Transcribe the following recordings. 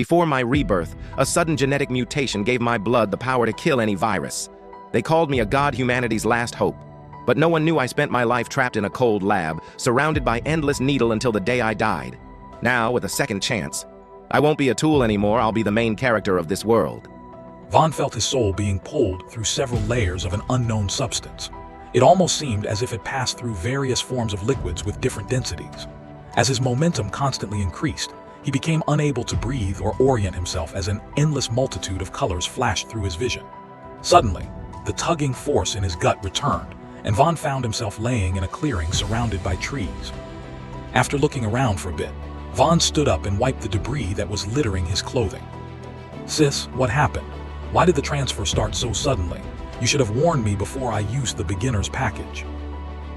Before my rebirth, a sudden genetic mutation gave my blood the power to kill any virus. They called me a god, humanity's last hope. But no one knew I spent my life trapped in a cold lab, surrounded by endless needle until the day I died. Now, with a second chance, I won't be a tool anymore, I'll be the main character of this world. Vaughn felt his soul being pulled through several layers of an unknown substance. It almost seemed as if it passed through various forms of liquids with different densities. As his momentum constantly increased, he became unable to breathe or orient himself as an endless multitude of colors flashed through his vision. Suddenly, the tugging force in his gut returned, and Vaughn found himself laying in a clearing surrounded by trees. After looking around for a bit, Vaughn stood up and wiped the debris that was littering his clothing. "Sis, what happened? Why did the transfer start so suddenly? You should have warned me before I used the beginner's package."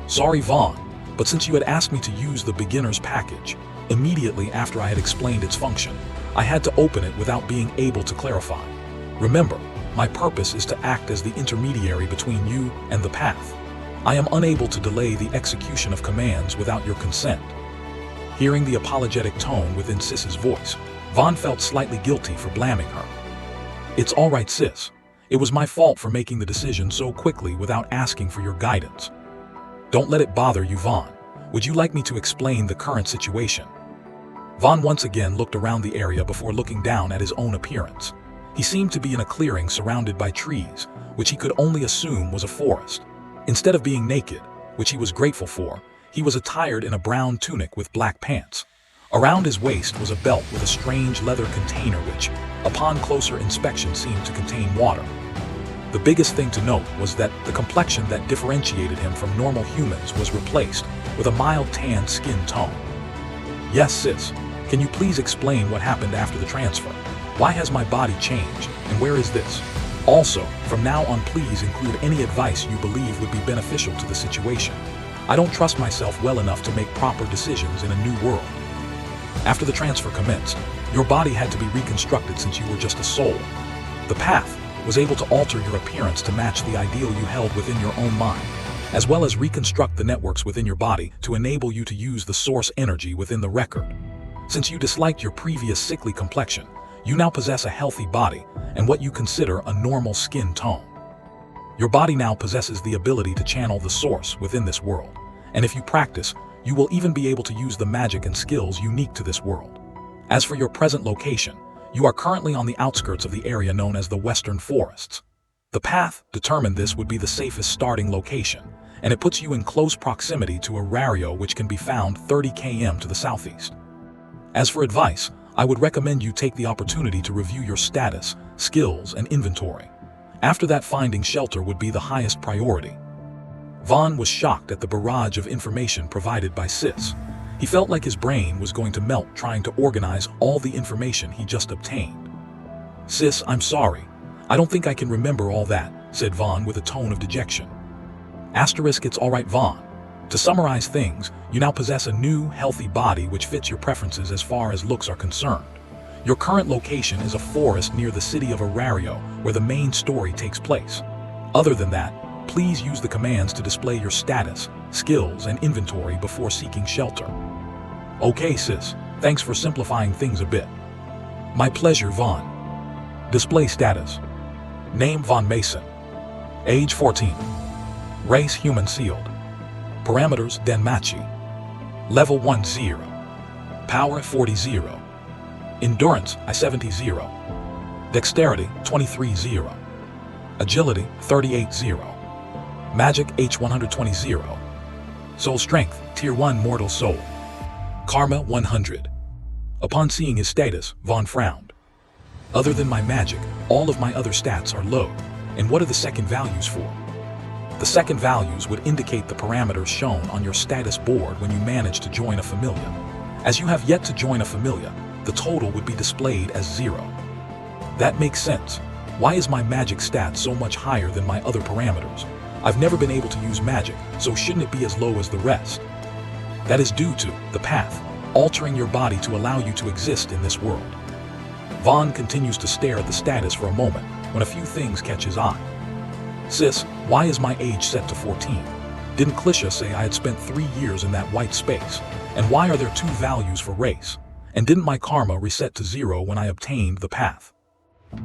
"Sorry, Vaughn, but since you had asked me to use the beginner's package, immediately after I had explained its function, I had to open it without being able to clarify. Remember, my purpose is to act as the intermediary between you and the path. I am unable to delay the execution of commands without your consent." Hearing the apologetic tone within Sis's voice, Vaughn felt slightly guilty for blaming her. "It's all right, Sis. It was my fault for making the decision so quickly without asking for your guidance. Don't let it bother you, Vaughn. Would you like me to explain the current situation?" Vaughn once again looked around the area before looking down at his own appearance. He seemed to be in a clearing surrounded by trees, which he could only assume was a forest. Instead of being naked, which he was grateful for, he was attired in a brown tunic with black pants. Around his waist was a belt with a strange leather container which, upon closer inspection, seemed to contain water. The biggest thing to note was that the complexion that differentiated him from normal humans was replaced with a mild tan skin tone. "Yes, Sis. Can you please explain what happened after the transfer? Why has my body changed, and where is this? Also, from now on, please include any advice you believe would be beneficial to the situation. I don't trust myself well enough to make proper decisions in a new world." After the transfer commenced, your body had to be reconstructed since you were just a soul. The path was able to alter your appearance to match the ideal you held within your own mind, as well as reconstruct the networks within your body to enable you to use the source energy within the record. Since you disliked your previous sickly complexion, you now possess a healthy body and what you consider a normal skin tone. Your body now possesses the ability to channel the source within this world, and if you practice, you will even be able to use the magic and skills unique to this world. As for your present location, you are currently on the outskirts of the area known as the Western Forests. The path determined this would be the safest starting location, and it puts you in close proximity to a Rario which can be found 30 km to the southeast. As for advice, I would recommend you take the opportunity to review your status, skills, and inventory. After that, finding shelter would be the highest priority. Vaughn was shocked at the barrage of information provided by Sis. He felt like his brain was going to melt trying to organize all the information he just obtained. "Sis, I'm sorry. I don't think I can remember all that," said Vaughn with a tone of dejection. "It's all right, Vaughn. To summarize things, you now possess a new, healthy body which fits your preferences as far as looks are concerned. Your current location is a forest near the city of Arario, where the main story takes place. Other than that, please use the commands to display your status, skills, and inventory before seeking shelter." "Okay, Sis. Thanks for simplifying things a bit." "My pleasure, Vaughn." Display status. Name Vaughn Mason. Age 14. Race human sealed. Parameters Denmachi. Level 10. Power 40. Endurance I-70. Dexterity 23. Agility 38. Magic H120. Soul Strength Tier 1 Mortal Soul. Karma 100. Upon seeing his status, Vaughn frowned. "Other than my magic, all of my other stats are low. And what are the second values for?" The second values would indicate the parameters shown on your status board when you manage to join a familia. As you have yet to join a familia, the total would be displayed as 0. That makes sense. Why is my magic stat so much higher than my other parameters? I've never been able to use magic, so shouldn't it be as low as the rest? That is due to the path, altering your body to allow you to exist in this world. Vaughn continues to stare at the status for a moment when a few things catch his eye. "Sis, why is my age set to 14? Didn't Klisha say I had spent 3 years in that white space? And why are there 2 values for race? And didn't my karma reset to 0 when I obtained the path?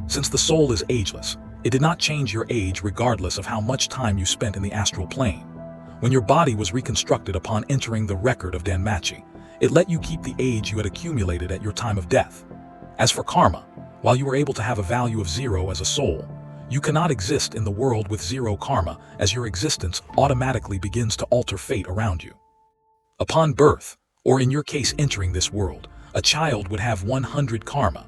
Since the soul is ageless, it did not change your age regardless of how much time you spent in the astral plane. When your body was reconstructed upon entering the record of Danmachi, it let you keep the age you had accumulated at your time of death. As for karma, while you were able to have a value of 0 as a soul, you cannot exist in the world with 0 karma, as your existence automatically begins to alter fate around you. Upon birth, or in your case entering this world, a child would have 100 karma.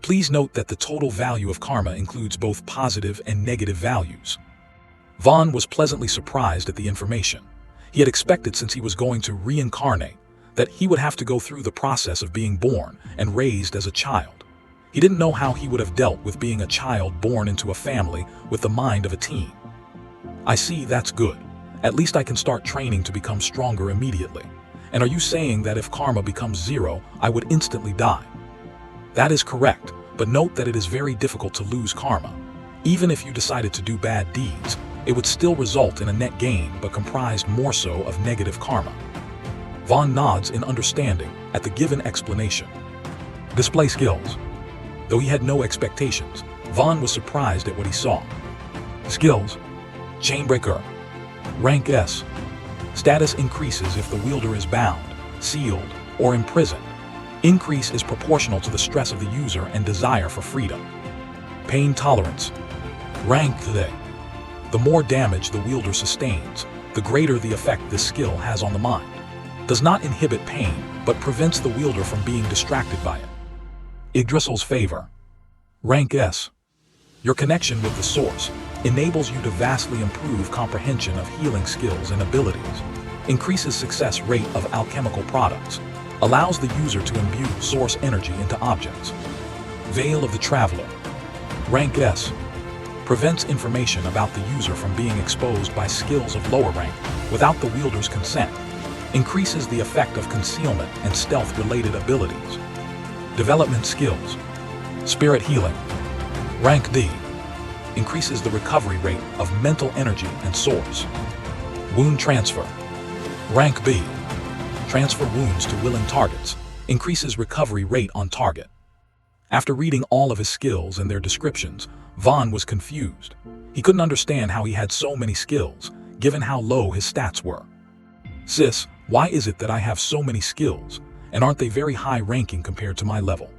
Please note that the total value of karma includes both positive and negative values. Vaughn was pleasantly surprised at the information. He had expected, since he was going to reincarnate, that he would have to go through the process of being born and raised as a child. He didn't know how he would have dealt with being a child born into a family with the mind of a teen. I see, that's good. At least I can start training to become stronger immediately. And are you saying that if karma becomes 0, I would instantly die? That is correct, but note that it is very difficult to lose karma. Even if you decided to do bad deeds, it would still result in a net gain but comprised more so of negative karma. Vaughn nods in understanding at the given explanation. Display skills. Though he had no expectations, Vaughn was surprised at what he saw. Skills. Chainbreaker. Rank S. Status increases if the wielder is bound, sealed, or imprisoned. Increase is proportional to the stress of the user and desire for freedom. Pain tolerance. Rank A. The more damage the wielder sustains, the greater the effect this skill has on the mind. Does not inhibit pain, but prevents the wielder from being distracted by it. Yggdrasil's favor. Rank S. Your connection with the source enables you to vastly improve comprehension of healing skills and abilities, increases success rate of alchemical products, allows the user to imbue source energy into objects. Veil of the Traveler. Rank S. Prevents information about the user from being exposed by skills of lower rank without the wielder's consent, increases the effect of concealment and stealth-related abilities. Development skills. Spirit healing. Rank D. Increases the recovery rate of mental energy and source. Wound transfer. Rank B. Transfer wounds to willing targets. Increases recovery rate on target. After reading all of his skills and their descriptions, Vaughn was confused. He couldn't understand how he had so many skills, given how low his stats were. Sis, why is it that I have so many skills, and aren't they very high ranking compared to my level?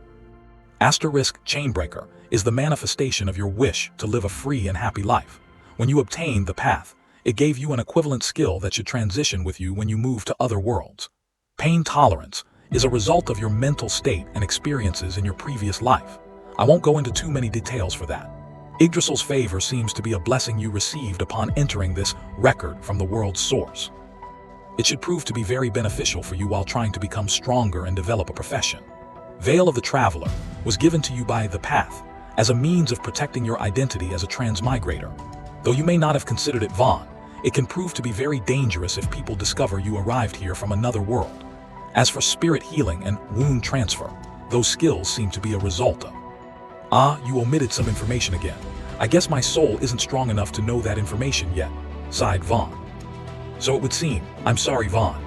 Asterisk Chainbreaker is the manifestation of your wish to live a free and happy life. When you obtained the path, it gave you an equivalent skill that should transition with you when you move to other worlds. Pain tolerance is a result of your mental state and experiences in your previous life. I won't go into too many details for that. Yggdrasil's favor seems to be a blessing you received upon entering this record from the world's source. It should prove to be very beneficial for you while trying to become stronger and develop a profession. Veil of the Traveler was given to you by the Path as a means of protecting your identity as a transmigrator. Though you may not have considered it Vaughn, it can prove to be very dangerous if people discover you arrived here from another world. As for spirit healing and wound transfer, those skills seem to be a result of. You omitted some information again. I guess my soul isn't strong enough to know that information yet, sighed Vaughn. So it would seem. I'm sorry, Vaughn.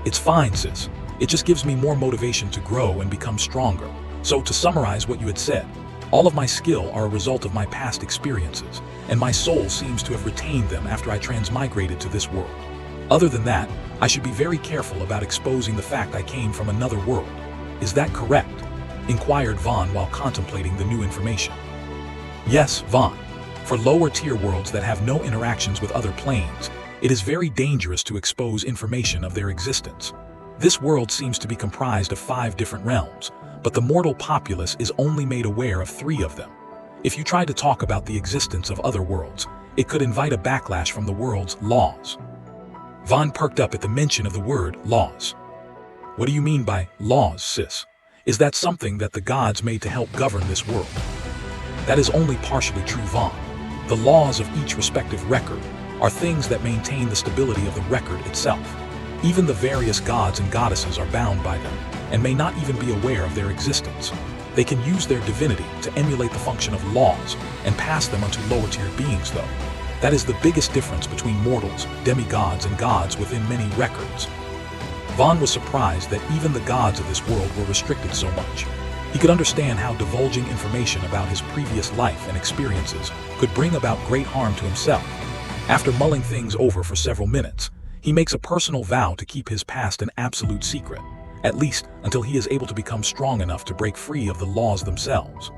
It's fine, sis. It just gives me more motivation to grow and become stronger. So to summarize what you had said, all of my skill are a result of my past experiences, and my soul seems to have retained them after I transmigrated to this world. Other than that, I should be very careful about exposing the fact I came from another world. Is that correct? Inquired Vaughn while contemplating the new information. Yes, Vaughn. For lower tier worlds that have no interactions with other planes, it is very dangerous to expose information of their existence. This world seems to be comprised of 5 different realms, but the mortal populace is only made aware of 3 of them. If you try to talk about the existence of other worlds, it could invite a backlash from the world's laws. Vaughn perked up at the mention of the word laws. What do you mean by laws, sis? Is that something that the gods made to help govern this world? That is only partially true, Vaughn. The laws of each respective record are things that maintain the stability of the record itself. Even the various gods and goddesses are bound by them, and may not even be aware of their existence. They can use their divinity to emulate the function of laws, and pass them onto lower-tier beings, though. That is the biggest difference between mortals, demigods, and gods within many records. Vaughn was surprised that even the gods of this world were restricted so much. He could understand how divulging information about his previous life and experiences could bring about great harm to himself. After mulling things over for several minutes, he makes a personal vow to keep his past an absolute secret, at least until he is able to become strong enough to break free of the laws themselves.